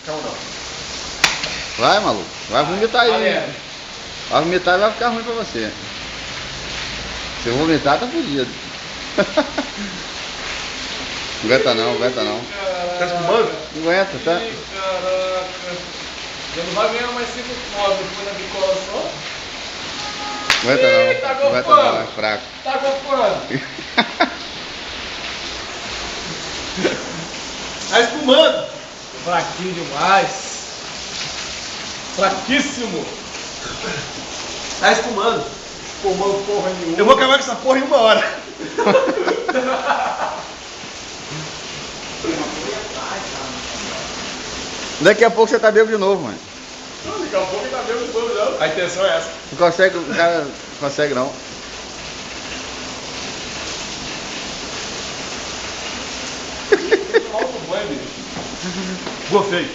Calma não. Vai, maluco. Vai vomitar aí. Valendo. Vai vomitar e vai ficar ruim pra você. Se eu vomitar, tá fudido. Não aguenta não, aguenta não. Tá espumando? Não aguenta, tá? Ih, caraca. Já não vai ganhar mais 5 pontos depois da bicola só. Não aguenta não. Ih, tá Não aguenta não, gofando. é fraco. Tá gofando. Tá espumando. Fraquinho demais. Fraquíssimo. Tá espumando. Espumando porra nenhuma. Eu vou acabar com essa porra em 1 hora. Daqui a pouco você tá bêbado de novo, mano. Não, daqui a pouco ele tá vendo de novo, não. A intenção é essa. Não consegue, o cara não consegue não. Alto banho, bicho. Gostei.